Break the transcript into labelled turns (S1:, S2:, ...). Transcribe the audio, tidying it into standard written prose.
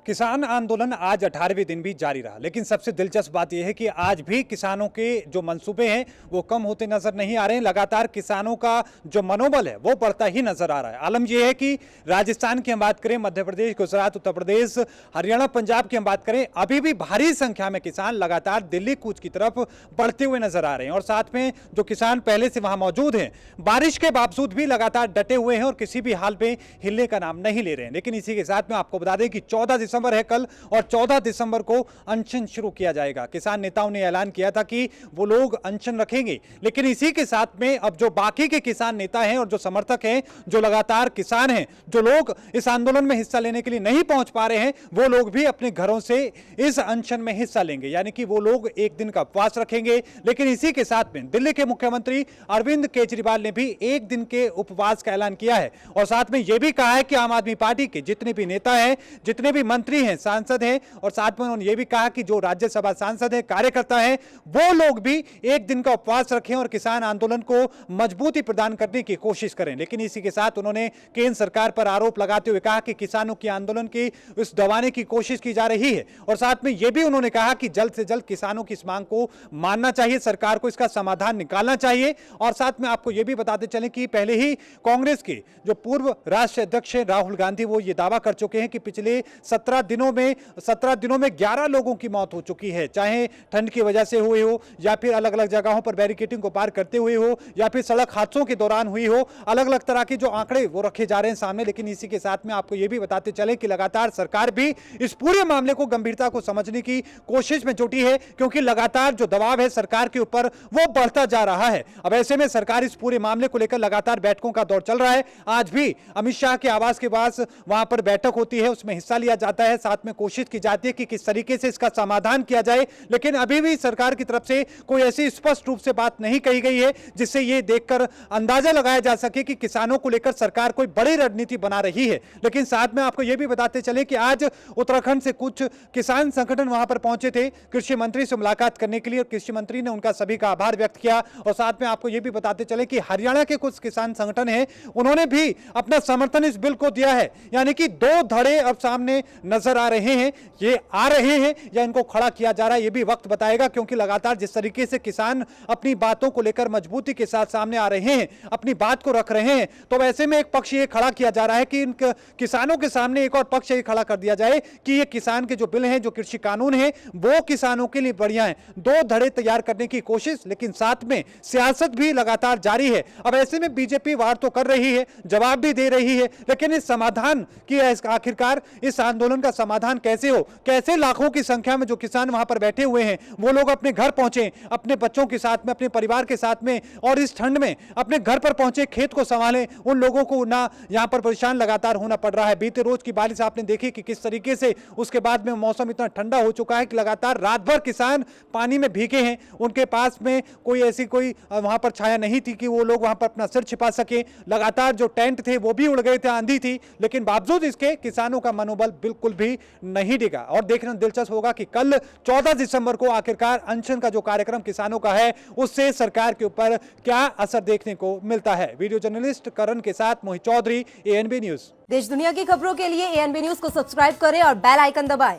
S1: किसान आंदोलन आज 18वें दिन भी जारी रहा, लेकिन सबसे दिलचस्प बात यह है कि आज भी किसानों के जो मंसूबे हैं वो कम होते नजर नहीं आ रहे हैं। लगातार किसानों का जो मनोबल है वो बढ़ता ही नजर आ रहा है। आलम यह है कि राजस्थान की हम बात करें, मध्य प्रदेश, गुजरात, उत्तर प्रदेश, हरियाणा, पंजाब की हम बात करें, अभी भी भारी संख्या में किसान लगातार दिल्ली कूच की तरफ बढ़ते हुए नजर आ रहे हैं। और साथ में जो किसान पहले से वहां मौजूद हैं, बारिश के बावजूद भी लगातार डटे हुए हैं और किसी भी हाल में हिलने का नाम नहीं ले रहे हैं। लेकिन इसी के साथ में आपको बता दें कि 14 दिसंबर है कल, और 14 दिसंबर को अनशन शुरू किया जाएगा। किसान नेताओं ने ऐलान किया था कि वो लोग अनशन रखेंगे, लेकिन इसी के साथ में अब जो बाकी के किसान नेता हैं और जो समर्थक हैं, जो लगातार किसान हैं, जो लोग इस आंदोलन में हिस्सा लेने के लिए नहीं पहुंच पा रहे हैं, वो लोग भी अपने घरों से इस अनशन में हिस्सा लेंगे। यानी कि वो लोग एक दिन का उपवास रखेंगे। लेकिन इसी के साथ में दिल्ली के मुख्यमंत्री अरविंद केजरीवाल ने भी एक दिन के उपवास का ऐलान किया है और साथ में यह भी कहा है कि आम आदमी पार्टी के जितने भी नेता हैं, जितने भी मंत्री हैं, सांसद हैं, और साथ में उन्होंने यह भी कहा कि जो राज्यसभा सांसद हैं, कार्यकर्ता हैं, वो लोग भी एक दिन का उपवास रखें और किसान आंदोलन को मजबूती प्रदान करने की कोशिश करें। लेकिन इसी के साथ उन्होंने केंद्र सरकार पर आरोप लगाते हुए कहा कि किसानों के आंदोलन की इस दबाने की कोशिश की जा रही है। और साथ में यह भी उन्होंने कहा कि जल्द से जल्द किसानों की इस मांग को मानना चाहिए, सरकार को इसका समाधान निकालना चाहिए। और साथ में आपको यह भी बताते चलें कि पहले ही कांग्रेस के जो पूर्व राष्ट्रीय अध्यक्ष राहुल गांधी, वो ये दावा कर चुके हैं कि पिछले 17 दिनों में 11 लोगों की मौत हो चुकी है, चाहे ठंड की वजह से हुई हो, या फिर अलग अलग जगहों पर बैरिकेडिंग को पार करते हुए हो, या फिर सड़क हादसों के दौरान हुई हो। अलग अलग तरह के जो आंकड़े वो रखे जा रहे हैं सामने। लेकिन इसी के साथ में आपको यह भी बताते चले कि लगातार सरकार भी इस पूरे मामले को गंभीरता को समझने की कोशिश में जुटी है, क्योंकि लगातार जो दबाव है सरकार के ऊपर वो बढ़ता जा रहा है। अब ऐसे में सरकार इस पूरे मामले को लेकर लगातार बैठकों का दौर चल रहा है। आज भी अमित शाह के आवास के पास वहां पर बैठक होती है, उसमें हिस्सा लिया जाता है, साथ में कोशिश की जाती है कि किस तरीके से इसका समाधान किया जाए। लेकिन अभी भी सरकार की तरफ से कोई ऐसी स्पष्ट रूप से बात नहीं कही गई है जिससे यह देखकर अंदाजा लगाया जा सके कि किसानों को लेकर सरकार कोई बड़ी रणनीति बना रही है। लेकिन साथ में आपको यह भी बताते चले कि आज उत्तराखंड से कुछ किसान संगठन वहां पर पहुंचे थे कृषि मंत्री से मुलाकात करने के लिए, और कृषि मंत्री ने उनका सभी का आभार व्यक्त किया। और साथ में आपको यह भी बताते चले कि हरियाणा के कुछ किसान संगठन हैं, उन्होंने भी अपना समर्थन इस बिल को दिया है। यानी कि दो धड़े अब सामने नजर आ रहे हैं। ये आ रहे हैं या इनको खड़ा किया जा रहा है, ये भी वक्त बताएगा, क्योंकि लगातार जिस तरीके से किसान अपनी बातों को लेकर मजबूती के साथ सामने आ रहे हैं, अपनी बात को रख रहे हैं, तो वैसे में एक पक्ष ये खड़ा किया जा रहा है कि इन किसानों के सामने एक और पक्ष ये खड़ा कर दिया जाए कि ये किसान के जो बिल हैं, जो कृषि कानून है, वो किसानों के लिए बढ़िया है। दो धड़े तैयार करने की कोशिश, लेकिन साथ में सियासत भी लगातार जारी है। अब ऐसे में बीजेपी वार तो कर रही है, जवाब भी दे रही है, लेकिन इस समाधान की आखिरकार इस आंदोलन का समाधान कैसे हो, कैसे लाखों की संख्या में जो किसान वहां पर बैठे हुए हैं वो लोग अपने घर पहुंचे, अपने बच्चों के साथ में, अपने परिवार के साथ में, और इस ठंड में अपने घर पर पहुंचे, खेत को संभालें। उन लोगों को ना यहां पर परेशान लगातार होना पड़ रहा है। बीते रोज की बारिश आपने देखी कि किस तरीके से उसके बाद में मौसम इतना ठंडा हो चुका है कि लगातार रात भर किसान पानी में भीगे हैं। उनके पास में कोई ऐसी कोई वहां पर छाया नहीं थी कि वो लोग वहां पर अपना सिर छिपा सके। लगातार जो टेंट थे वो भी उड़ गए थे, आंधी थी, लेकिन बावजूद इसके किसानों का मनोबल बिल्कुल भी नहीं डिगा। और देखना दिलचस्प होगा कि कल 14 दिसंबर को आखिरकार अनशन का जो कार्यक्रम किसानों का है, उससे सरकार के ऊपर क्या असर देखने को मिलता है। वीडियो जर्नलिस्ट करण के साथ मोहित चौधरी, एएनबी न्यूज।
S2: देश दुनिया की खबरों के लिए एएनबी न्यूज को सब्सक्राइब करें और बेल आइकन दबाएं।